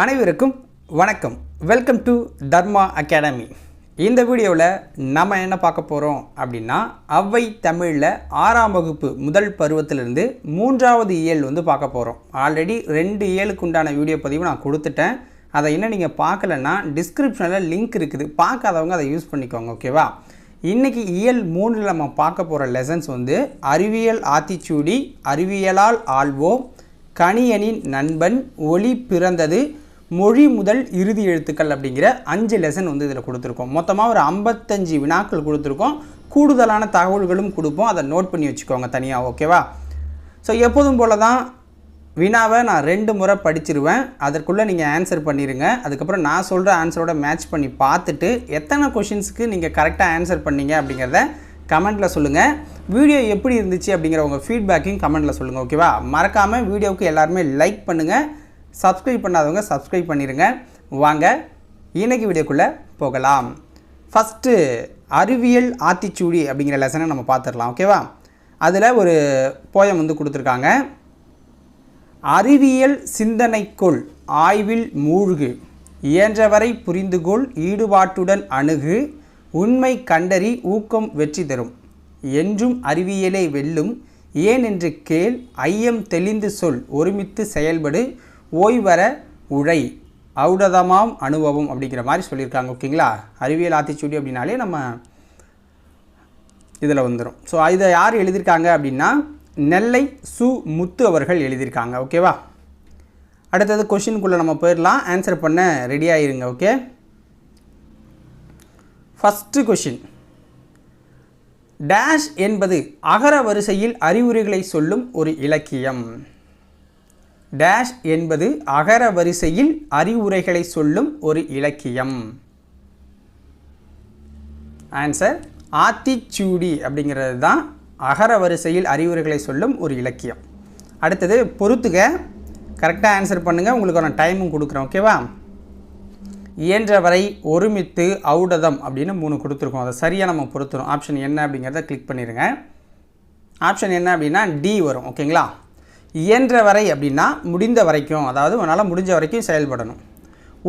அனைவருக்கும் வணக்கம். Welcome to Dharma academy. இந்த வீடியோவில் நம்ம என்ன பார்க்க போகிறோம் அப்படின்னா, அவ்வை தமிழில் 6ஆம் வகுப்பு முதல் பருவத்திலிருந்து 3வது இயல் பார்க்க போகிறோம். ஆல்ரெடி 2 இயலுக்கு உண்டான வீடியோ பதிவு நான் கொடுத்துட்டேன். அதை இன்னும் நீங்கள் பார்க்கலன்னா டிஸ்கிரிப்ஷனில் லிங்க் இருக்குது, பார்க்காதவங்க அதை யூஸ் பண்ணிக்கோங்க. ஓகேவா? இன்றைக்கி இயல் 3ல் நம்ம பார்க்க போகிற லெசன்ஸ் அறிவியல் ஆத்திச்சூடி, அறிவியலால் ஆள்வோம், கணியனின் நண்பன், ஒளி பிறந்தது, மொழி முதல் இறுதி எழுத்துக்கள் அப்படிங்கிற 5 லெசன் இதில் கொடுத்துருக்கோம். மொத்தமாக ஒரு 55 வினாக்கள் கொடுத்துருக்கோம். கூடுதலான தகவல்களும் கொடுப்போம், அதை நோட் பண்ணி வச்சுக்கோங்க தனியாக. ஓகேவா? ஸோ எப்போதும் போல் தான் வினாவை நான் 2 முறை படிச்சிருவேன். அதற்குள்ளே நீங்கள் ஆன்சர் பண்ணிடுங்க. அதுக்கப்புறம் நான் சொல்கிற ஆன்சரோட மேட்ச் பண்ணி பார்த்துட்டு எத்தனை கொஷின்ஸுக்கு நீங்கள் கரெக்டாக ஆன்சர் பண்ணீங்க அப்படிங்கிறத கமெண்ட்டில் சொல்லுங்கள். வீடியோ எப்படி இருந்துச்சு அப்படிங்கிற உங்கள் ஃபீட்பேக்கையும் கமெண்ட்டில் சொல்லுங்கள். ஓகேவா? மறக்காமல் வீடியோவுக்கு எல்லாருமே லைக் பண்ணுங்கள். சப்ஸ்கிரைப் பண்ணாதவங்க சப்ஸ்கிரைப் பண்ணிடுங்க. வாங்க இன்றைக்கி வீடியோக்குள்ளே போகலாம். ஃபஸ்ட்டு அறிவியல் ஆத்திச்சூடி அப்படிங்கிற லெசனை நம்ம பார்த்துடலாம். ஓகேவா? அதில் ஒரு போயம் கொடுத்துருக்காங்க. அறிவியல் சிந்தனைக்குள் ஆய்வில் மூழ்கு, இயன்றவரை புரிந்துகொள், ஈடுபாட்டுடன் அணுகு, உண்மை கண்டறி, ஊக்கம் வெற்றி தரும், என்றும் அறிவியலை வெல்லும், ஏன் என்று கேள், ஐயம் தெளிந்து சொல், ஒருமித்து செயல்படு, ஓய்வர உழை, ஔடதமாம் அனுபவம் அப்படிங்கிற மாதிரி சொல்லியிருக்காங்க. ஓகேங்களா? அறிவியல் ஆத்திச்சூடி அப்படின்னாலே நம்ம இதில் வந்துடும். ஸோ இதை யார் எழுதியிருக்காங்க அப்படின்னா நெல்லை சு முத்து அவர்கள் எழுதியிருக்காங்க. ஓகேவா? அடுத்தது கொஷினுக்குள்ளே நம்ம போயிடலாம். ஆன்சர் பண்ண ரெடி ஆகிருங்க. Okay, first question. டேஷ் என்பது அகர வரிசையில் அறிவுரைகளை சொல்லும் ஒரு இலக்கியம். டேஷ் என்பது அகர வரிசையில் அறிவுரைகளை சொல்லும் ஒரு இலக்கியம். ஆன்சர் ஆத்திச்சூடி அப்படிங்கிறது தான் அகர வரிசையில் அறிவுரைகளை சொல்லும் ஒரு இலக்கியம். அடுத்தது பொறுத்துக, கரெக்டாக ஆன்சர் பண்ணுங்கள். உங்களுக்கு நான் டைமும் கொடுக்குறேன். ஓகேவா? இயன்றவரை, ஒருமித்து, ஔடதம் அப்படின்னு 3 கொடுத்துருக்கோம். அதை சரியாக நம்ம பொறுத்துரும். ஆப்ஷன் என்ன அப்படிங்கிறத கிளிக் பண்ணிடுங்க. ஆப்ஷன் என்ன அப்படின்னா டி வரும். ஓகேங்களா? இயன்றவரை அப்படின்னா முடிந்த வரைக்கும், அதாவது உன்னால் முடிஞ்ச வரைக்கும் செயல்படணும்.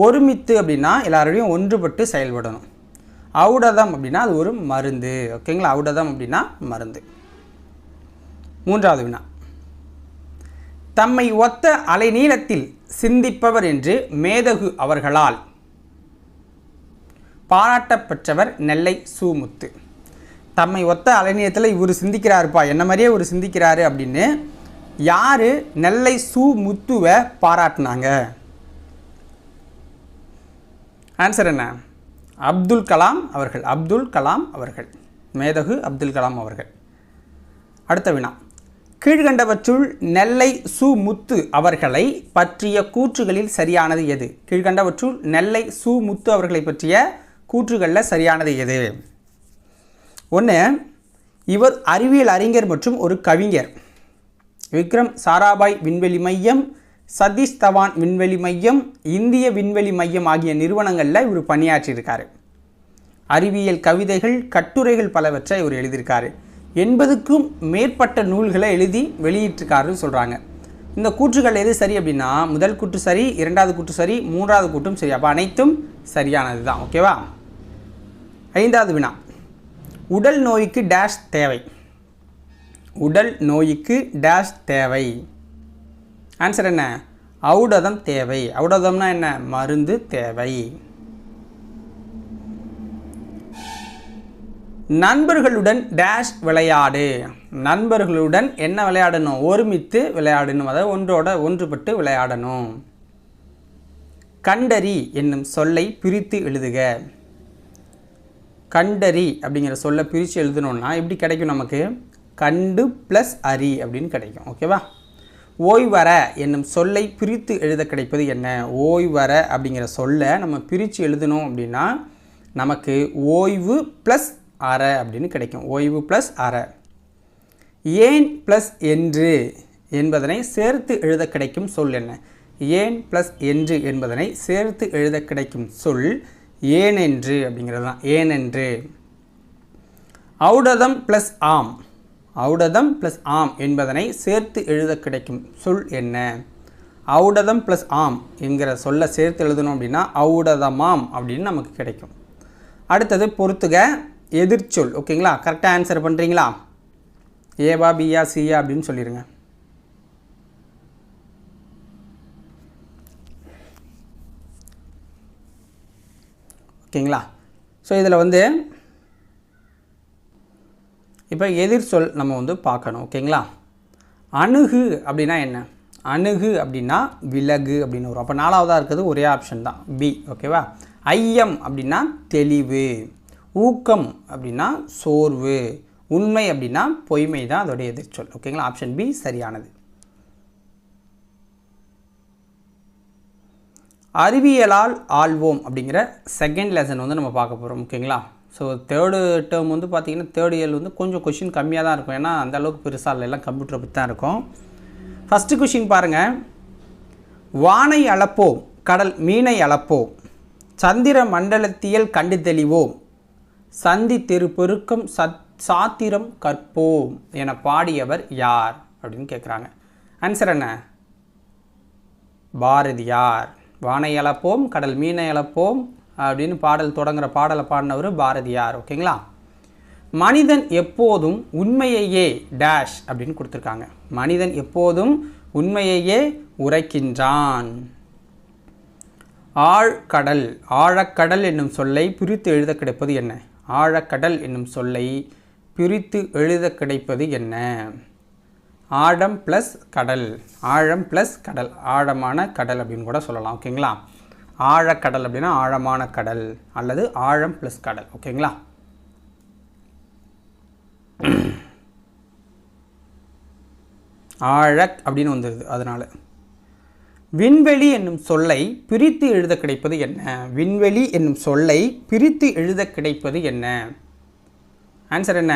ஒருமித்து அப்படின்னா எல்லாரோடையும் ஒன்றுபட்டு செயல்படணும். ஔடதம் அப்படின்னா அது ஒரு மருந்து. ஓகேங்களா? ஔடதம் அப்படின்னா மருந்து. 3வது வினா. தம்மை ஒத்த அலைநீளத்தில் சிந்திப்பவர் என்று மேதகு அவர்களால் பாராட்டப்பெற்றவர் நெல்லை சூமுத்து. தம்மை ஒத்த அலைநீளத்தில் இவர் சிந்திக்கிறாருப்பா, என்ன மாதிரியே ஒரு சிந்திக்கிறாரு அப்படின்னு யார் நெல்லை சு முத்துவை பாராட்டினாங்க? ஆன்சர் என்ன? அப்துல் கலாம் அவர்கள். அப்துல் கலாம் அவர்கள், மேதகு அப்துல் கலாம் அவர்கள். அடுத்த வினா. கீழ்கண்டவற்றுள் நெல்லை சு முத்து அவர்களை பற்றிய கூற்றுகளில் சரியானது எது? கீழ்கண்டவற்றுள் நெல்லை சு முத்து அவர்களை பற்றிய கூற்றுகளில் சரியானது எது? 1. இவர் அறிவியல் அறிஞர் மற்றும் ஒரு கவிஞர். விக்ரம் சாராபாய் விண்வெளி மையம், சதீஷ் தவான் விண்வெளி மையம், இந்திய விண்வெளி மையம் ஆகிய நிறுவனங்களில் இவர் பணியாற்றியிருக்காரு. அறிவியல் கவிதைகள், கட்டுரைகள் பலவற்றை இவர் எழுதியிருக்காரு. 80க்கும் மேற்பட்ட நூல்களை எழுதி வெளியிட்டிருக்காருன்னு சொல்கிறாங்க. இந்த கூற்றுகள் எது சரி அப்படின்னா முதல் கூற்று சரி, 2வது கூற்று சரி, 3வது கூற்றும் சரி. அப்போ அனைத்தும் சரியானது தான். ஓகேவா? 5வது வினா. உடல் நோய்க்கு டேஷ் தேவை. உடல் நோய்க்கு டேஷ் தேவை. ஆன்சர் என்ன? ஔடதம் தேவை. ஔடதம்னா என்ன? மருந்து தேவை. நண்பர்களுடன் டேஷ் விளையாடு. நண்பர்களுடன் என்ன விளையாடணும்? ஒருமித்து விளையாடணும், அதாவது ஒன்றோட ஒன்றுபட்டு விளையாடணும். கண்டறி என்னும் சொல்லை பிரித்து எழுதுக. கண்டறி அப்படிங்கிற சொல்லை பிரித்து எழுதணும்னா எப்படி கிடைக்கும்? நமக்கு கண்டு ப்ளஸ் அரி அப்படின்னு கிடைக்கும். ஓகேவா? ஓய்வர என்னும் சொல்லை பிரித்து எழுத கிடைப்பது என்ன? ஓய்வர அப்படிங்கிற சொல்லை நம்ம பிரித்து எழுதணும் அப்படின்னா நமக்கு ஓய்வு ப்ளஸ் அற அப்படின்னு கிடைக்கும். ஓய்வு ப்ளஸ் அற. ஏன் ப்ளஸ் என்று என்பதனை சேர்த்து எழுத கிடைக்கும் சொல் என்ன? ஏன் ப்ளஸ் என்று என்பதனை சேர்த்து எழுத கிடைக்கும் சொல் ஏனென்று அப்படிங்கிறது தான். ஏனென்று. ஔடதம் ப்ளஸ் ஆம். ஔடதம் ப்ளஸ் ஆம் என்பதனை சேர்த்து எழுத கிடைக்கும் சொல் என்ன? ஔடதம் ப்ளஸ் ஆம் என்கிற சொல்ல சேர்த்து எழுதணும் அப்படின்னா ஔடதமாம் அப்படின்னு நமக்கு கிடைக்கும். அடுத்தது பொறுத்துக எதிர்ச்சொல். ஓகேங்களா, கரெக்டாக ஆன்சர் பண்ணுறீங்களா? ஏவா பியா சியா அப்படின்னு சொல்லிடுங்க. ஓகேங்களா, ஸோ இதில் வந்து இப்போ எதிர்ச்சொல் நம்ம வந்து பார்க்கணும். ஓகேங்களா, அணுகு அப்படின்னா என்ன? அணுகு அப்படின்னா விலகு அப்படின்னு வரும். அப்போ நாலாவதாக இருக்கிறது ஒரே ஆப்ஷன் தான், பி. ஓகேவா. ஐயம் அப்படின்னா தெளிவு, ஊக்கம் அப்படின்னா சோர்வு, உண்மை அப்படின்னா பொய்மை தான் அதோடைய எதிர்ச்சொல். ஓகேங்களா, ஆப்ஷன் பி சரியானது. அறிவியலால் ஆள்வோம் அப்படிங்கிற செகண்ட் லெசன் வந்து நம்ம பார்க்க போகிறோம். ஓகேங்களா, ஸோ தேர்டு டேர்ம் வந்து பார்த்திங்கன்னா தேர்ட் இயர் வந்து கொஞ்சம் கொஷின் கம்மியாக தான் இருக்கும். ஏன்னா அந்தளவுக்கு பெருசாக இல்லை, எல்லாம் கம்ப்யூட்டரை பற்றி தான் இருக்கும். ஃபஸ்ட்டு கொஷின் பாருங்கள். வானை அளப்போம், கடல் மீனை அளப்போம், சந்திர மண்டலத்தியல் கண்டு தெளிவோம், சந்தி தெரு பெருக்கம் சாத்திரம் கற்போம் என பாடியவர் யார் அப்படின்னு கேட்குறாங்க. ஆன்சர் என்ன? பாரதியார். வானை அளப்போம், கடல் மீனை அளப்போம் அப்படின்னு பாடல் தொடங்குகிற பாடலை பாடினவர் பாரதியார். ஓகேங்களா. மனிதன் எப்போதும் உண்மையையே டேஷ் அப்படின்னு கொடுத்துருக்காங்க. மனிதன் எப்போதும் உண்மையையே உரைக்கின்றான். ஆழ்கடல், ஆழக்கடல் என்னும் சொல்லை பிரித்து எழுத கிடைப்பது என்ன? ஆழக்கடல் என்னும் சொல்லை பிரித்து எழுத கிடைப்பது என்ன? ஆழம் ப்ளஸ் கடல், ஆழம் ப்ளஸ் கடல், ஆழமான கடல் அப்படின்னு கூட சொல்லலாம். ஓகேங்களா, ஆழக்கடல் அப்படின்னா ஆழமான கடல் அல்லது ஆழம் ப்ளஸ் கடல். ஓகேங்களா. ஆழக் அப்படின்னு வந்துடுது அதனால். விண்வெளி என்னும் சொல்லை பிரித்து எழுத கிடைப்பது என்ன? விண்வெளி என்னும் சொல்லை பிரித்து எழுத கிடைப்பது என்ன? ஆன்சர் என்ன?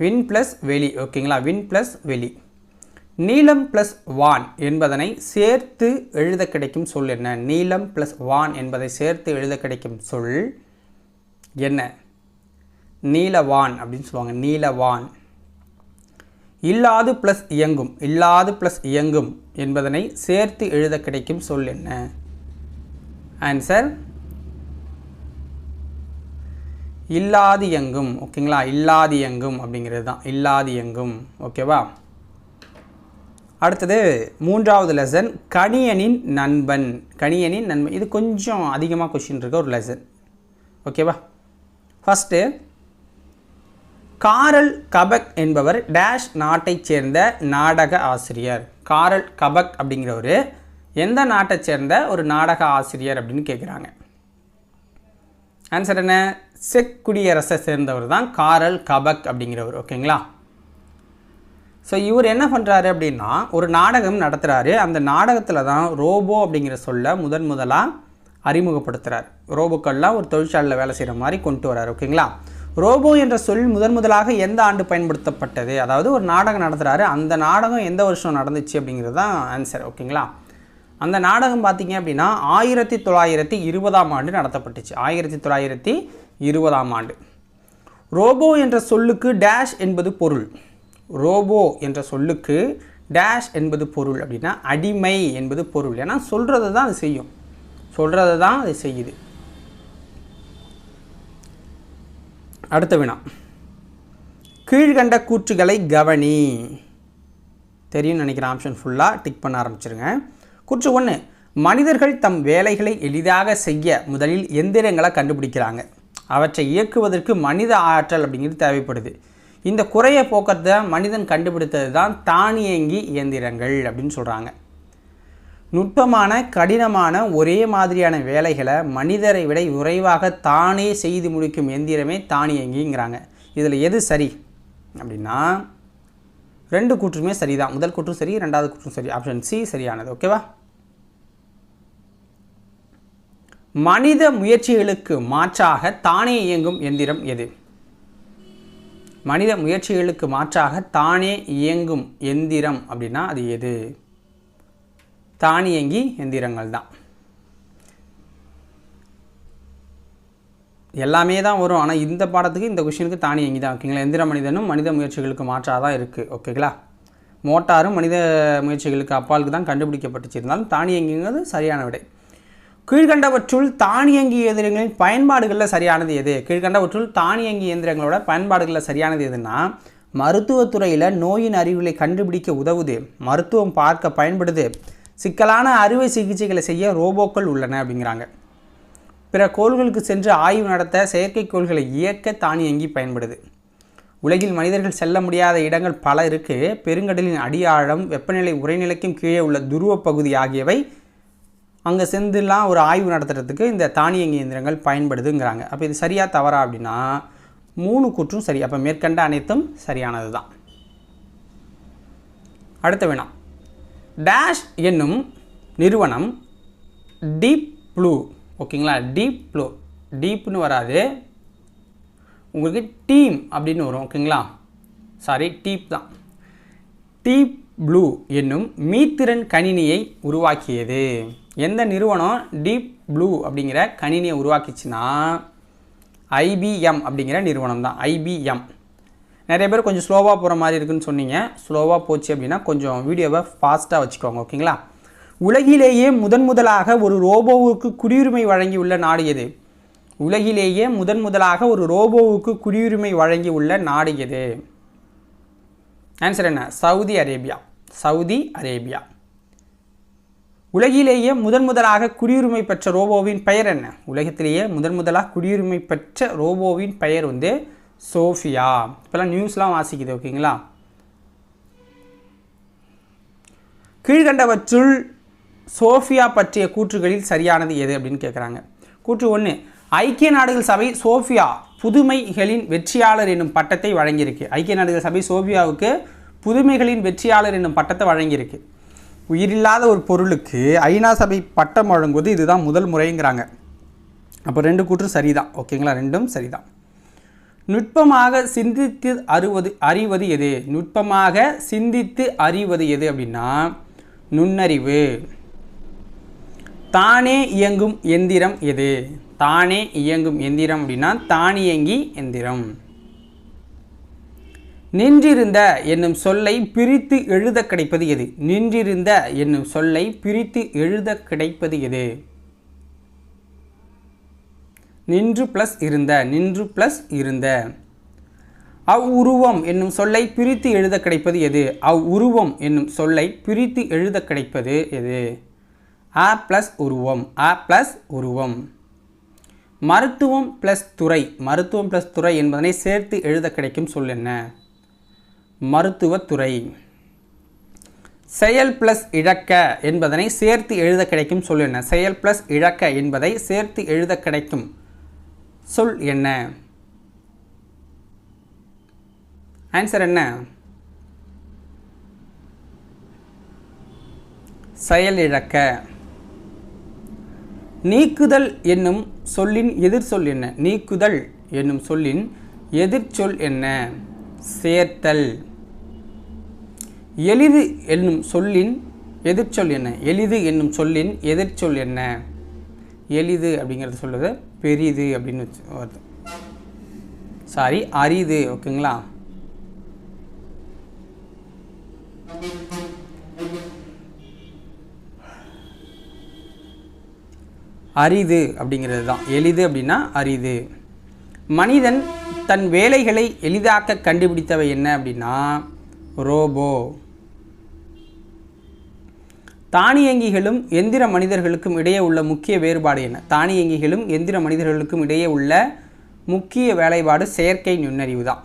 விண் ப்ளஸ் வெளி. ஓகேங்களா, விண் ப்ளஸ் வெளி. நீலம் ப்ளஸ் வான் என்பதனை சேர்த்து எழுத கிடைக்கும் சொல் என்ன? நீலம் ப்ளஸ் வான் என்பதை சேர்த்து எழுத கிடைக்கும் சொல் என்ன? நீலவான் அப்படின்னு சொல்லுவாங்க, நீலவான். இல்லாது ப்ளஸ் இயங்கும், இல்லாது ப்ளஸ் இயங்கும் என்பதனை சேர்த்து எழுத கிடைக்கும் சொல் என்ன? ஆன்சர் இல்லாது இயங்கும். ஓகேங்களா, இல்லாது இயங்கும் அப்படிங்கிறது தான் இல்லாது இயங்கும். ஓகேவா. அடுத்தது மூன்றாவது லெசன் கணியனின் நண்பன். கணியனின் நண்பன் இது கொஞ்சம் அதிகமாக கொஷின் இருக்க ஒரு லெசன். ஓகேவா. ஃபஸ்ட்டு காரல் கபக் என்பவர் டேஷ் நாட்டைச் சேர்ந்த நாடக ஆசிரியர். காரல் கபக் அப்படிங்கிறவர் எந்த நாட்டை சேர்ந்த ஒரு நாடக ஆசிரியர் அப்படின்னு கேட்குறாங்க. ஆன்சர் என்ன? செக் குடியரசை சேர்ந்தவர் தான் காரல் கபக் அப்படிங்கிறவர். ஓகேங்களா. ஸோ இவர் என்ன பண்ணுறாரு அப்படின்னா ஒரு நாடகம் நடத்துகிறாரு. அந்த நாடகத்தில் தான் ரோபோ அப்படிங்கிற சொல்ல முதலாக அறிமுகப்படுத்துகிறார். ரோபோக்கள்லாம் ஒரு தொழிற்சாலையில் வேலை செய்கிற மாதிரி கொண்டு வரார். ஓகேங்களா. ரோபோ என்ற சொல் முதலாக எந்த ஆண்டு பயன்படுத்தப்பட்டது? அதாவது ஒரு நாடகம் நடத்துகிறாரு, அந்த நாடகம் எந்த வருஷம் நடந்துச்சு அப்படிங்கிறது தான் ஆன்சர். ஓகேங்களா. அந்த நாடகம் பார்த்திங்க அப்படின்னா 1920ஆம் ஆண்டு நடத்தப்பட்டுச்சு. 1920ஆம் ஆண்டு. ரோபோ என்ற சொல்லுக்கு டேஷ் என்பது பொருள். ரோபோ என்ற சொல்லுக்கு டேஷ் என்பது பொருள் அப்படின்னா அடிமை என்பது பொருள். ஏன்னா சொல்கிறது தான் அது செய்யும், சொல்கிறது தான் அது செய்யுது. அடுத்த வினா, கீழ்கண்ட கூற்றுகளை கவனி. தெரியும் நினைக்கிறேன். ஆப்ஷன் ஃபுல்லாக டிக் பண்ண ஆரம்பிச்சிருங்க. கூற்று 1, மனிதர்கள் தம் வேலைகளை எளிதாக செய்ய முதலில் எந்திரங்களை கண்டுபிடிக்கிறாங்க. அவற்றை இயக்குவதற்கு மனித ஆற்றல் அப்படிங்கிறது தேவைப்படுது. இந்த குறையை போக்கத்தை மனிதன் கண்டுபிடித்தது தான் தானியங்கி இயந்திரங்கள் அப்படின்னு சொல்கிறாங்க. நுட்பமான கடினமான ஒரே மாதிரியான வேலைகளை மனிதரை விட விரைவாக தானே செய்து முடிக்கும் எந்திரமே தானியங்கிங்கிறாங்க. இதில் எது சரி அப்படின்னா ரெண்டு கூற்றுமே சரிதான். முதல் கூற்றும் சரி, ரெண்டாவது கூற்றும் சரி. ஆப்ஷன் சி சரியானது. ஓகேவா. மனித முயற்சிகளுக்கு மாற்றாக தானே இயங்கும் எந்திரம் எது? மனித முயற்சிகளுக்கு மாற்றாக தானே இயங்கும் எந்திரம் அப்படின்னா அது எது? தானியங்கி எந்திரங்கள் தான். எல்லாமே தான் வரும், ஆனால் இந்த பாடத்துக்கு இந்த கொஷினுக்கு தானியங்கி தான். ஓகேங்களா. எந்திர மனிதனும் மனித முயற்சிகளுக்கு மாற்றாக தான் இருக்குது. ஓகேங்களா. மோட்டாரும் மனித முயற்சிகளுக்கு அப்பாலுக்கு தான் கண்டுபிடிக்கப்பட்டுச்சு. இருந்தாலும் தானியங்கிங்கிறது சரியான விடை. கீழ்கண்டவற்றுள் தானியங்கி இயந்திரங்களின் பயன்பாடுகளில் சரியானது எது? கீழ்கண்டவற்றுள் தானியங்கி இயந்திரங்களோட பயன்பாடுகளில் சரியானது எதுன்னா, மருத்துவத்துறையில் நோயின் அறிகுறிகளை கண்டுபிடிக்க உதவுது, மருத்துவம் பார்க்க பயன்படுது, சிக்கலான அறுவை சிகிச்சைகளை செய்ய ரோபோக்கள் உள்ளன அப்படிங்கிறாங்க. பிற கோள்களுக்கு சென்று ஆய்வு நடத்த செயற்கைக்கோள்களை இயக்க தானியங்கி பயன்படுது. உலகில் மனிதர்கள் செல்ல முடியாத இடங்கள் பல இருக்குது. பெருங்கடலின் அடியாழம், வெப்பநிலை உறைநிலைக்கும் கீழே உள்ள துருவ பகுதி ஆகியவை அங்கே சென்றுலாம் ஒரு ஆய்வு நடத்துறதுக்கு இந்த தானியங்கி இயந்திரங்கள் பயன்படுதுங்கிறாங்க. அப்போ இது சரியாக தவறா அப்படின்னா 3 கூற்றும் சரி. அப்போ மேற்கண்ட அனைத்தும் சரியானது தான். அடுத்த வினா, டேஷ் என்னும் நிறுவனம் டீப் ப்ளூ, ஓகேங்களா, டீப் ப்ளூ, டீப்னு வராது, உங்களுக்கு டீம் அப்படின்னு வரும், ஓகேங்களா, சாரி டீப் தான். டீப் ப்ளூ என்னும் மீத்திறன் கணினியை உருவாக்கியது. எந்த நிறுவனம் டீப் ப்ளூ அப்படிங்கிற கணினியை உருவாக்கிச்சுன்னா IBM அப்படிங்கிற நிறுவனம் தான். IBM. நிறைய பேர் கொஞ்சம் ஸ்லோவாக போகிற மாதிரி இருக்குன்னு சொன்னீங்க. ஸ்லோவாக போச்சு அப்படின்னா கொஞ்சம் வீடியோவை ஃபாஸ்ட்டாக வச்சுக்கோங்க, ஓகேங்களா. உலகிலேயே முதலாக ஒரு ரோபோவுக்கு குடியுரிமை வழங்கியுள்ள நாடு எது? உலகிலேயே முதலாக ஒரு ரோபோவுக்கு குடியுரிமை வழங்கியுள்ள நாடு எது? ஆன்சர் என்ன? Saudi Arabia. Saudi Arabia. உலகிலேயே முதலாக குடியுரிமை பெற்ற ரோபோவின் பெயர் என்ன? உலகத்திலேயே முதலாக குடியுரிமை பெற்ற ரோபோவின் பெயர் வந்து சோஃபியா. இப்போலாம் நியூஸ்லாம் வாசிக்குது, ஓகேங்களா. கீழ்கண்டவற்றுள் சோஃபியா பற்றிய கூற்றுகளில் சரியானது எது அப்படின்னு கேட்குறாங்க. கூற்று 1, ஐக்கிய நாடுகள் சபை சோஃபியா புதுமைகளின் வெற்றியாளர் என்னும் பட்டத்தை வழங்கியிருக்கு. ஐக்கிய நாடுகள் சபை சோஃபியாவுக்கு புதுமைகளின் வெற்றியாளர் என்னும் பட்டத்தை வழங்கியிருக்கு. உயிரில்லாத ஒரு பொருளுக்கு ஐநா சபை பட்டம் வழங்குவது இதுதான் முதல் முறைங்கிறாங்க. அப்போ 2 கூற்று சரிதான், ஓகேங்களா, 2ம் சரிதான். நுட்பமாக சிந்தித்து அறிவது எது? நுட்பமாக சிந்தித்து அறிவது எது அப்படின்னா நுண்ணறிவு. தானே இயங்கும் எந்திரம் எது? தானே இயங்கும் எந்திரம் அப்படின்னா தானியங்கி எந்திரம். நின்றிருந்த என்னும் சொல்லை பிரித்து எழுத கிடைப்பது எது? நின்றிருந்த என்னும் சொல்லை பிரித்து எழுத கிடைப்பது எது? நின்று பிளஸ் இருந்த, நின்று பிளஸ் இருந்த. அவ்வுருவம் என்னும் சொல்லை பிரித்து எழுத கிடைப்பது எது? அவ்வுருவம் என்னும் சொல்லை பிரித்து எழுத கிடைப்பது எது? அ பிளஸ் உருவம், அ பிளஸ் உருவம். மருத்துவம் பிளஸ் துறை, மருத்துவம் பிளஸ் துறை என்பதனை சேர்த்து எழுத கிடைக்கும் சொல் என்ன? மருத்துவத்துறை. செயல் பிளஸ் இழக்க என்பதனை சேர்த்து எழுத கிடைக்கும் சொல் என்ன? செயல் பிளஸ் இழக்க என்பதை சேர்த்து எழுத கிடைக்கும் சொல் என்ன? ஆன்சர் என்ன? செயல் இழக்க. நீக்குதல் என்னும் சொல்லின் எதிர்ச்சொல் என்ன? நீக்குதல் என்னும் சொல்லின் எதிர்ச்சொல் என்ன? சேர்த்தல். எளிது என்னும் சொல்லின் எதிர்ச்சொல் என்ன? எளிது என்னும் சொல்லின் எதிர்ச்சொல் என்ன? எளிது அப்படிங்கிறது சொல்லுது பெரிது அப்படின்னு வருது, சாரி அரிது, ஓகேங்களா. அரிது அப்படிங்கிறது தான். எளிது அப்படின்னா அரிது. மனிதன் தன் வேலைகளை எளிதாக்க கண்டுபிடித்தவை என்ன அப்படின்னா ரோபோ. தானியங்கிகளும் எந்திர மனிதர்களுக்கும் இடையே உள்ள முக்கிய வேறுபாடு என்ன? தானியங்கிகளும் எந்திர மனிதர்களுக்கும் இடையே உள்ள முக்கிய வேலைப்பாடு செயற்கை நுண்ணறிவு தான்.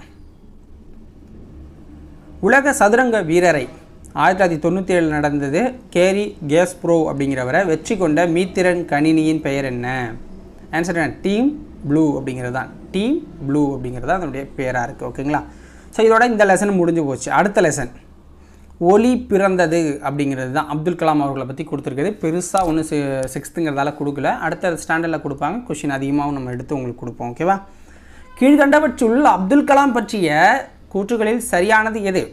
உலக சதுரங்க வீரரை 1997 நடந்தது கேரி கேஸ்ப்ரோவ் அப்படிங்கிறவரை வெற்றி கொண்ட மீத்திறன் கணினியின் பெயர் என்ன? ஆன்சர் என்ன? டீம் ப்ளூ அப்படிங்கிறது தான். டீம் ப்ளூ அப்படிங்கிறது தான் அதனுடைய பேராக இருக்குது, ஓகேங்களா. ஸோ இதோட இந்த லெசன் முடிஞ்சு போச்சு. அடுத்த லெசன் ஒளி பிறந்தது அப்படிங்கிறது தான். அப்துல் கலாம் அவர்களை பற்றி கொடுத்துருக்குது. பெருசாக ஒன்று 6ங்கிறதால கொடுக்கல, அடுத்த ஸ்டாண்டர்டில் கொடுப்பாங்க. கொஷின் அதிகமாகவும் நம்ம எடுத்து உங்களுக்கு கொடுப்போம், ஓகேவா. கீழ்கண்டவற்றுள் அப்துல் கலாம் பற்றிய கூற்றுகளில் சரியானது எது?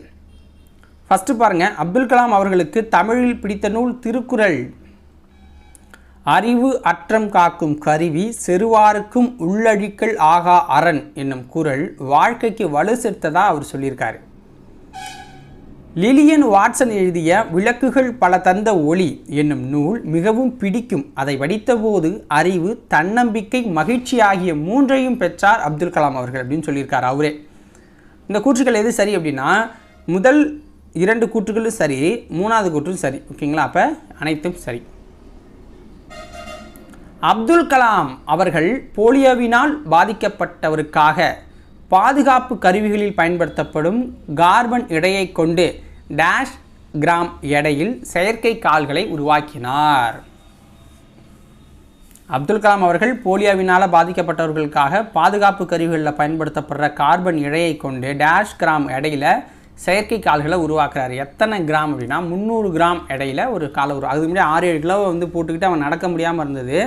ஃபஸ்ட்டு பாருங்கள், அப்துல் கலாம் அவர்களுக்கு தமிழில் பிடித்த நூல் திருக்குறள். அறிவு அற்றம் காக்கும் கருவி, செருவாருக்கும் உள்ளழிக்கல் ஆகா அரண் என்னும் குறள் வாழ்க்கைக்கு வலு சேர்த்ததாக அவர் சொல்லியிருக்காரு. லிலியன் வாட்சன் எழுதிய விளக்குகள் பல தந்த ஒளி என்னும் நூல் மிகவும் பிடிக்கும். அதை படித்தபோது அறிவு, தன்னம்பிக்கை, மகிழ்ச்சி ஆகிய மூன்றையும் பெற்றார் அப்துல் கலாம் அவர்கள் அப்படின்னு சொல்லியிருக்கார் அவரே. இந்த கூற்றுக்கள் எது சரி அப்படின்னா, முதல் 2 கூற்றுகளும் சரி, 3வது கூற்றும் சரி. ஓகேங்களா? அப்போ அனைத்தும் சரி. அப்துல் கலாம் அவர்கள் போலியோவினால் பாதிக்கப்பட்டவருக்காக பாதுகாப்பு கருவிகளில் பயன்படுத்தப்படும் கார்பன் எடையை கொண்டு டேஷ் கிராம் எடையில் செயற்கை கால்களை உருவாக்கினார். அப்துல் கலாம் அவர்கள் போலியோவினால் பாதிக்கப்பட்டவர்களுக்காக பாதுகாப்பு கருவிகளில் பயன்படுத்தப்படுற கார்பன் எடையை கொண்டு டேஷ் கிராம் எடையில் செயற்கை கால்களை உருவாக்குறாரு. எத்தனை கிராம் அப்படின்னா 300 கிராம் எடையில் ஒரு காலை அதுக்கு முன்னாடி 6-7 கிலோ போட்டுக்கிட்டு அவன் நடக்க முடியாமல் இருந்தது.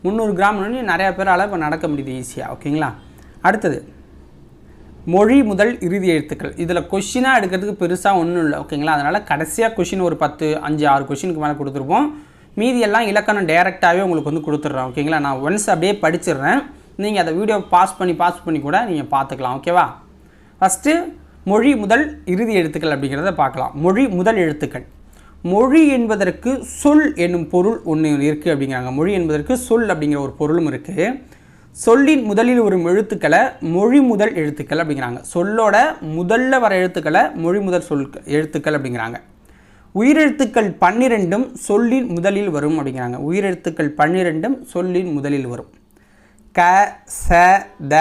300 கிராம் நிறையா பேரால் இப்போ நடக்க முடியுது ஈஸியாக. ஓகேங்களா? அடுத்தது மொழி முதல் இறுதி எழுத்துக்கள். இதில் கொஷினாக எடுக்கிறதுக்கு பெருசாக ஒன்றும் இல்லை. ஓகேங்களா? அதனால் கடைசியாக கொஷின் ஒரு 5-6 கொஷினுக்கு மேலே கொடுத்துருப்போம். மீதி எல்லாம் இலக்கணம் டைரெக்டாகவே உங்களுக்கு கொடுத்துட்றேன். ஓகேங்களா? நான் ஒன்ஸ் அப்படியே படிச்சிடுறேன். நீங்கள் அதை வீடியோ பாஸ் பண்ணி கூட நீங்கள் பார்த்துக்கலாம். ஓகேவா? ஃபஸ்ட்டு மொழி முதல் இறுதி எழுத்துக்கள் அப்படிங்கிறத பார்க்கலாம். மொழி முதல் எழுத்துக்கள். மொழி என்பதற்கு சொல் என்னும் பொருள் ஒன்று இருக்குது அப்படிங்கிறாங்க. மொழி என்பதற்கு சொல் அப்படிங்கிற ஒரு பொருளும் இருக்குது. சொல்லின் முதலில் வரும் எழுத்துக்களை மொழி முதல் எழுத்துக்கள் அப்படிங்கிறாங்க. சொல்லோட முதல்ல வர எழுத்துக்களை மொழி முதல் எழுத்துக்கள் அப்படிங்கிறாங்க. உயிரெழுத்துக்கள் 12ம் சொல்லின் முதலில் வரும் அப்படிங்கிறாங்க. உயிரெழுத்துக்கள் 12ம் சொல்லின் முதலில் வரும். க, ச, த,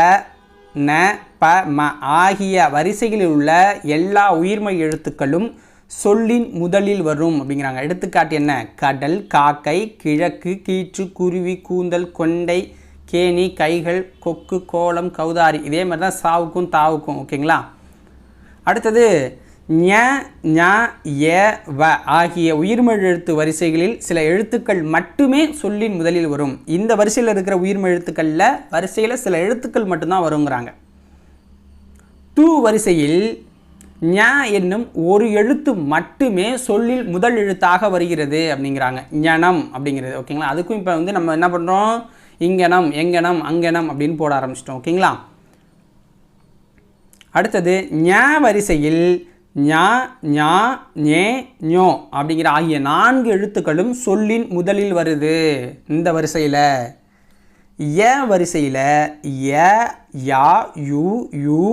ந, ப, ம ஆகிய வரிசைகளில் உள்ள எல்லா உயிர்மெய் எழுத்துக்களும் சொல்லின் முதலில் வரும் அப்படிங்கிறாங்க. எடுத்துக்காட்டு என்ன? கடல், காக்கை, கிழக்கு, கீற்று, குருவி, கூந்தல், கொண்டை, கேணி, கைகள், கொக்கு, கோலம், கௌதாரி. இதே மாதிரி தான் சாவுக்கும் தாவுக்கும். ஓகேங்களா? அடுத்தது ஞ, ஞ, ய, வ ஆகிய உயிர்மெய் எழுத்து வரிசைகளில் சில எழுத்துக்கள் மட்டுமே சொல்லின் முதலில் வரும். இந்த வரிசையில் இருக்கிற உயிர்மெய் வரிசையில் சில எழுத்துக்கள் மட்டும்தான் வருங்கிறாங்க. து வரிசையில் ஞ என்னும் ஒரு எழுத்து மட்டுமே சொல்லில் முதல் எழுத்தாக வருகிறது அப்படிங்கிறாங்க. ஞனம் அப்படிங்கிறது. ஓகேங்களா? அதுக்கும் இப்போ நம்ம என்ன பண்ணுறோம்? இங்கனம், எங்கனம், அங்கனம் அப்படின்னு போட ஆரம்பிச்சிட்டோம். ஓகேங்களா? அடுத்தது ஞ வரிசையில் ஞ, ஞ, ஞே, ஞோ அப்படிங்கிற ஆகிய 4 எழுத்துக்களும் சொல்லின் முதலில் வருது இந்த வரிசையில். ய வரிசையில் ய, யா, யு, யூ,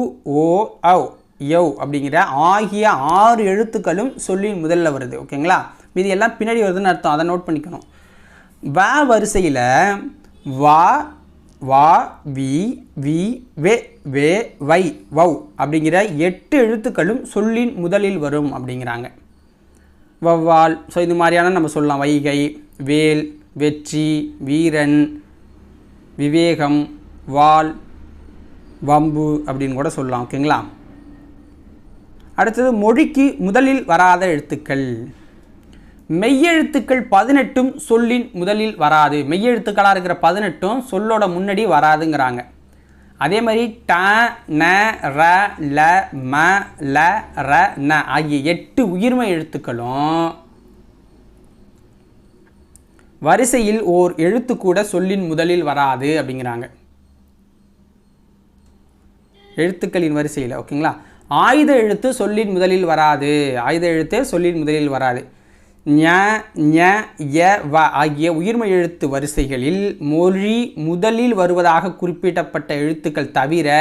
ஓ, ஔ, யவ் அப்படிங்கிற ஆகிய 6 எழுத்துக்களும் சொல்லின் முதலில் வருது. ஓகேங்களா? இது எல்லாம் பின்னாடி வருதுன்னு அர்த்தம். அதை நோட் பண்ணிக்கணும். வ வரிசையில் வா, வா, வி, வி, வே, வே, வை, வவ் அப்படிங்கிற 8 எழுத்துக்களும் சொல்லின் முதலில் வரும் அப்படிங்கிறாங்க. வவ்வால். ஸோ இது மாதிரியான நம்ம சொல்லலாம். வைகை, வேல், வெற்றி, வீரன், விவேகம், வால், வம்பு அப்படின்னு கூட சொல்லலாம். ஓகேங்களா? அடுத்தது மொழிக்கு முதலில் வராத எழுத்துக்கள். மெய்யெழுத்துக்கள் 18ம் சொல்லின் முதலில் வராது. மெய்யெழுத்துக்களாக இருக்கிற 18ம் சொல்லோட முன்னாடி வராதுங்கிறாங்க. அதே மாதிரி ட, ந, ர, ல, ம, ல, ர, ந ஆகிய 8 உயிர்மெய் எழுத்துக்களும் வரிசையில் ஓர் எழுத்து கூட சொல்லின் முதலில் வராது அப்படிங்கிறாங்க. எழுத்துக்களின் வரிசையில். ஓகேங்களா? ஆயுத எழுத்து சொல்லின் முதலில் வராது. ஆயுத எழுத்து சொல்லின் முதலில் வராது. ஞ, ஞ, ய, வ ஆகிய உயிர்மெய் எழுத்து வரிசைகளில் மொழி முதலில் வருவதாக குறிப்பிடப்பட்ட எழுத்துக்கள் தவிர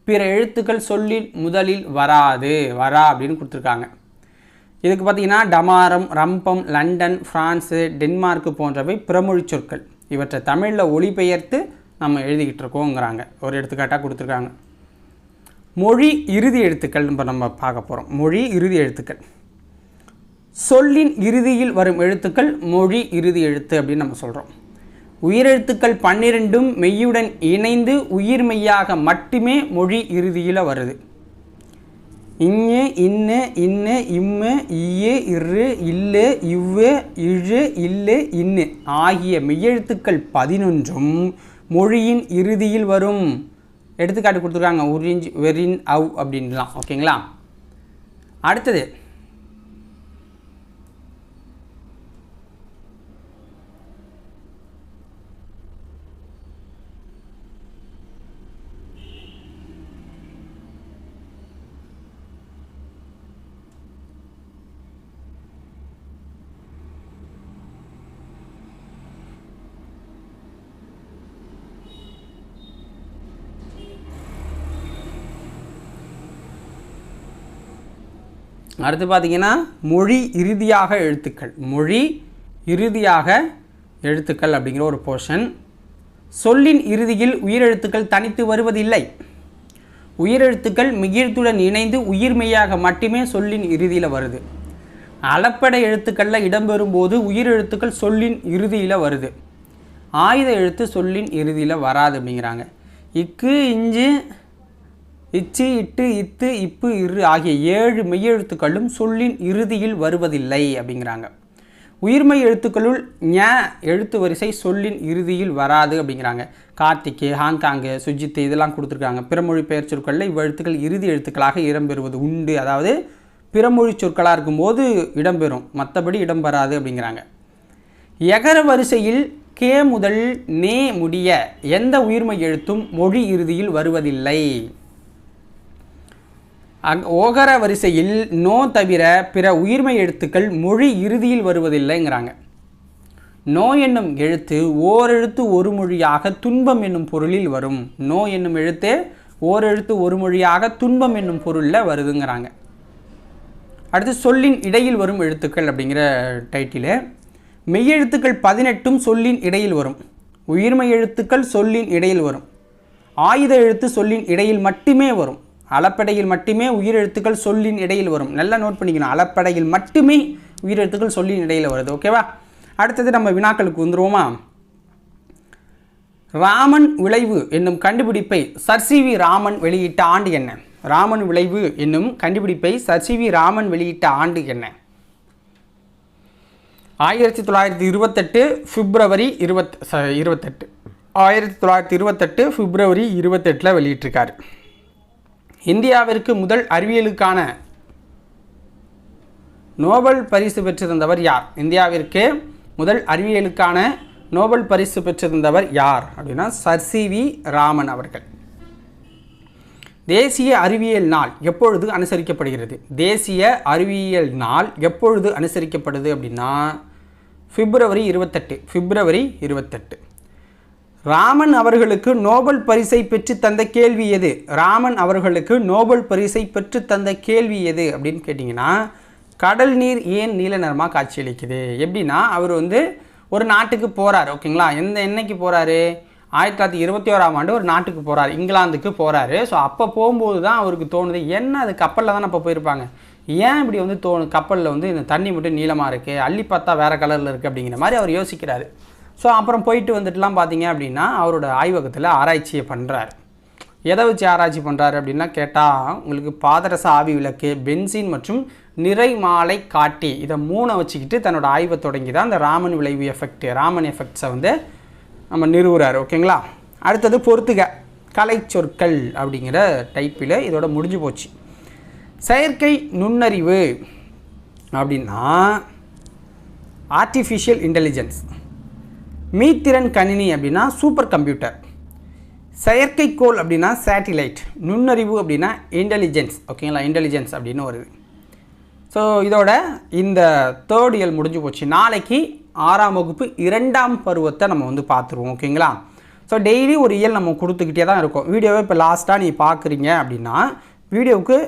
பிற எழுத்துக்கள் சொல்லின் முதலில் வராது. அப்படின்னு கொடுத்துருக்காங்க. இதுக்கு பார்த்தீங்கன்னா டமாரம், ரம்பம், லண்டன், பிரான்ஸு, டென்மார்க்கு போன்றவை பிறமொழி சொற்கள். இவற்றை தமிழில் ஒளிபெயர்த்து நம்ம எழுதிக்கிட்டு இருக்கோங்கிறாங்க. ஒரு எடுத்துக்காட்டாக கொடுத்துருக்காங்க. மொழி இறுதி எழுத்துக்கள் நம்ம பார்க்க போகிறோம். மொழி இறுதி எழுத்துக்கள். சொல்லின் இறுதியில் வரும் எழுத்துக்கள் மொழி இறுதி எழுத்து அப்படின்னு நம்ம சொல்கிறோம். உயிரெழுத்துக்கள் 12ம் மெய்யுடன் இணைந்து உயிர் மெய்யாக மட்டுமே மொழி இறுதியில் வருது. இங்கு, இன்னு, இன்னு, இம்மு, இய்யு, இரு, இல்லு, இவ்வு, இழு, இல்லு, இன்னு ஆகிய மெய்யெழுத்துக்கள் 11ம் மொழியின் இறுதியில் வரும். எடுத்துக்காட்டு கொடுத்துருக்காங்க. உறிஞ்ச், வெரின், அவ் அப்படின்லாம். ஓகேங்களா? அடுத்தது அடுத்து பார்த்திங்கன்னா மொழி இறுதியாக எழுத்துக்கள், மொழி இறுதியாக எழுத்துக்கள் அப்படிங்கிற ஒரு போர்ஷன். சொல்லின் இறுதியில் உயிரெழுத்துக்கள் தனித்து வருவதில்லை. உயிரெழுத்துக்கள் மிகிழ்த்துடன் இணைந்து உயிர்மெய்யாக மட்டுமே சொல்லின் இறுதியில் வருது. அளப்படை எழுத்துக்களில் இடம்பெறும் போது உயிரெழுத்துக்கள் சொல்லின் இறுதியில் வருது. ஆயுத எழுத்து சொல்லின் இறுதியில் வராது அப்படிங்கிறாங்க. இக்கு, இஞ்சு, இச்சு, இட்டு, இத்து, இப்பு, இரு ஆகிய 7 மெய்யெழுத்துக்களும் சொல்லின் இறுதியில் வருவதில்லை அப்படிங்கிறாங்க. உயிர்மெய் எழுத்துக்களுள் ஞ எழுத்து வரிசை சொல்லின் இறுதியில் வராது அப்படிங்கிறாங்க. கார்த்திகே, ஹாங்காங்கு, சுஜித்து இதெல்லாம் கொடுத்துருக்காங்க. பிறமொழி பெயர் சொற்களில் இவ்வெழுத்துக்கள் இறுதி எழுத்துக்களாக இடம்பெறுவது உண்டு. அதாவது பிறமொழி சொற்களாக இருக்கும்போது இடம்பெறும், மற்றபடி இடம்பெறாது அப்படிங்கிறாங்க. எகர வரிசையில் கே முதல் நே முடிய எந்த உயிர்மெய் எழுத்தும் மொழி இறுதியில் வருவதில்லை. ஓகர வரிசையில் நோ தவிர பிற உயிர்மெய் எழுத்துக்கள் மொழி இறுதியில் வருவதில்லைங்கிறாங்க. நோ என்னும் எழுத்து ஓரெழுத்து ஒரு மொழியாக துன்பம் என்னும் பொருளில் வரும். நோ என்னும் எழுத்து ஓரெழுத்து ஒரு மொழியாக துன்பம் என்னும் பொருளில் வருதுங்கிறாங்க. அடுத்து சொல்லின் இடையில் வரும் எழுத்துக்கள் அப்படிங்கிற டைட்டில். மெய்யெழுத்துக்கள் 18 சொல்லின் இடையில் வரும். உயிர்மெய் எழுத்துக்கள் சொல்லின் இடையில் வரும். ஆயுத எழுத்து சொல்லின் இடையில் மட்டுமே வரும். அளப்படையில் மட்டுமே உயிரெழுத்துக்கள் சொல்லின் இடையில் வரும். நல்லா நோட் பண்ணிக்கணும், அளப்படையில் மட்டுமே உயிரெழுத்துக்கள் சொல்லின் இடையில் வருது. ஓகேவா? அடுத்தது நம்ம வினாக்களுக்கு வந்துருவோமா? ராமன் விளைவு என்னும் கண்டுபிடிப்பை சர் சி வி ராமன் வெளியிட்ட ஆண்டு என்ன? ராமன் விளைவு என்னும் கண்டுபிடிப்பை சர் சி வி ராமன் வெளியிட்ட ஆண்டு என்ன? 1928 பிப்ரவரி 28. 1928 பிப்ரவரி 28 வெளியிட்டிருக்காரு. இந்தியாவிற்கு முதல் அறிவியலுக்கான நோபல் பரிசு பெற்றிருந்தவர் யார்? இந்தியாவிற்கு முதல் அறிவியலுக்கான நோபல் பரிசு பெற்றிருந்தவர் யார் அப்படின்னா சர் சி வி ராமன் அவர்கள். தேசிய அறிவியல் நாள் எப்பொழுது அனுசரிக்கப்படுகிறது? தேசிய அறிவியல் நாள் எப்பொழுது அனுசரிக்கப்படுது அப்படின்னா பிப்ரவரி 28. பிப்ரவரி 28. ராமன் அவர்களுக்கு நோபல் பரிசை பெற்று தந்த கேள்வி எது? ராமன் அவர்களுக்கு நோபல் பரிசை பெற்று தந்த கேள்வி எது அப்படின்னு கேட்டிங்கன்னா, கடல் நீர் ஏன் நீல நிறமாக காட்சியளிக்குது? எப்படின்னா அவர் வந்து ஒரு நாட்டுக்கு போகிறார். ஓகேங்களா? என்னைக்கு போகிறாரு? 1921ஆம் ஆண்டு ஒரு நாட்டுக்கு போகிறார், இங்கிலாந்துக்கு போகிறாரு. ஸோ அப்போ போகும்போது தான் அவருக்கு தோணுது, என்ன அது கப்பலில் தானே அப்போ போயிருப்பாங்க, ஏன் இப்படி வந்து கப்பலில் வந்து இந்த தண்ணி மட்டும் நீளமாக இருக்குது, அள்ளி பார்த்தா வேறு கலரில் இருக்குது அப்படிங்கிற மாதிரி அவர் யோசிக்கிறாரு. ஸோ அப்புறம் போயிட்டு வந்துட்டுலாம் பார்த்தீங்க அப்படின்னா அவரோட ஆய்வகத்தில் ஆராய்ச்சியை பண்ணுறாரு. எதை வச்சு ஆராய்ச்சி பண்ணுறாரு அப்படின்னா கேட்டால் உங்களுக்கு பாதரச ஆவி விளக்கு, பென்சின் மற்றும் நிறை மாலை காட்டி இதை 3 வச்சுக்கிட்டு தன்னோட ஆய்வை தொடங்கி தான் இந்த ராமன் விளைவு எஃபெக்ட், ராமன் எஃபெக்ட்ஸை வந்து நம்ம நிறுவுறாரு. ஓகேங்களா? அடுத்தது பொறுத்துக கலை சொற்கள் அப்படிங்கிற டைப்பில் இதோட முடிஞ்சு போச்சு. செயற்கை நுண்ணறிவு அப்படின்னா ஆர்டிஃபிஷியல் இன்டெலிஜென்ஸ். மீத்திறன் கணினி அப்படின்னா சூப்பர் கம்ப்யூட்டர். செயற்கைக்கோள் அப்படின்னா சேட்டிலைட். நுண்ணறிவு அப்படின்னா இன்டெலிஜென்ஸ். ஓகேங்களா? இன்டெலிஜென்ஸ் அப்படின்னு வருது. ஸோ இதோட இந்த 3rd இயல் முடிஞ்சு போச்சு. நாளைக்கு 6ஆம் வகுப்பு 2ஆம் பருவத்தை நம்ம வந்து பார்த்துருவோம். ஓகேங்களா? ஸோ டெய்லி ஒரு இயல் நம்ம கொடுத்துக்கிட்டே தான் இருக்கோம். வீடியோவை இப்போ லாஸ்ட்டாக நீ பார்க்குறீங்க அப்படின்னா வீடியோவுக்கு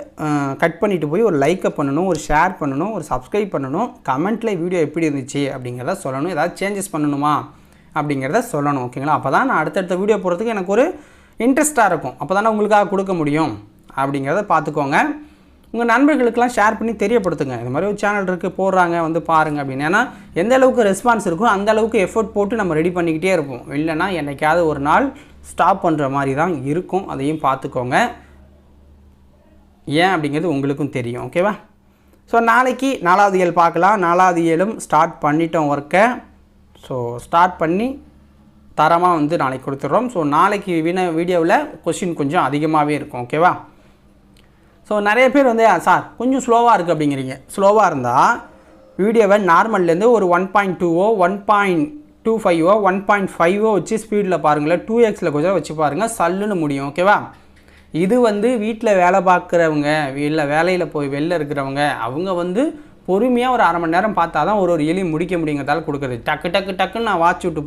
கட் பண்ணிவிட்டு போய் ஒரு லைக்கை பண்ணணும், ஒரு ஷேர் பண்ணணும், ஒரு சப்ஸ்கிரைப் பண்ணணும், கமெண்ட்டில் வீடியோ எப்படி இருந்துச்சு அப்படிங்கிறத சொல்லணும், ஏதாவது சேஞ்சஸ் பண்ணணுமா அப்படிங்கிறத சொல்லணும். ஓகேங்களா? அப்போ தான் நான் அடுத்தடுத்த வீடியோ போகிறதுக்கு எனக்கு ஒரு இன்ட்ரெஸ்ட்டாக இருக்கும். அப்போ தானே உங்களுக்காக கொடுக்க முடியும் அப்படிங்கிறத பார்த்துக்கோங்க. உங்கள் நண்பர்களுக்கெல்லாம் ஷேர் பண்ணி தெரியப்படுத்துங்க, இந்த மாதிரி ஒரு சேனல் இருக்குது போடுறாங்க வந்து பாருங்கள் அப்படின்னு. ஏன்னா எந்த அளவுக்கு ரெஸ்பான்ஸ் இருக்கோ அந்த அளவுக்கு எஃபோர்ட் போட்டு நம்ம ரெடி பண்ணிக்கிட்டே இருப்போம். இல்லைன்னா என்னைக்காவது ஒரு நாள் ஸ்டாப் பண்ணுற மாதிரி தான் இருக்கும். அதையும் பார்த்துக்கோங்க. ஏன் அப்படிங்கிறது உங்களுக்கும் தெரியும். ஓகேவா? ஸோ நாளைக்கு 4வது இயல் பார்க்கலாம். 4வது இயலும் ஸ்டார்ட் பண்ணிட்டோம் ஒர்க்கை. ஸோ ஸ்டார்ட் பண்ணி தரமாக வந்து நாளைக்கு கொடுத்துட்றோம். ஸோ நாளைக்கு வீடியோவில் கொஸ்டின் கொஞ்சம் அதிகமாகவே இருக்கும். ஓகேவா? ஸோ நிறைய பேர் வந்து சார் கொஞ்சம் ஸ்லோவாக இருக்குது அப்படிங்கிறீங்க. ஸ்லோவாக இருந்தால் வீடியோவை நார்மல்லேருந்து ஒரு 1.2ஓ 1.25ஓ 1.5ஓ வச்சு ஸ்பீடில் பாருங்களேன். 2xல் கொஞ்சம் வச்சு பாருங்கள், சல்லுன்னு முடியும். ஓகேவா? இது வந்து வீட்டில் வேலை பார்க்குறவங்க, இல்லை வேலையில் போய் வெளில இருக்கிறவங்க, அவங்க வந்து பொறுமையாக ஒரு 1/2 மணி நேரம் பார்த்தா தான் ஒரு இயலையும் முடிக்க முடியுங்கிறதால கொடுக்குறது. டக்கு டக்கு டக்குன்னு நான் வாட்ச் விட்டு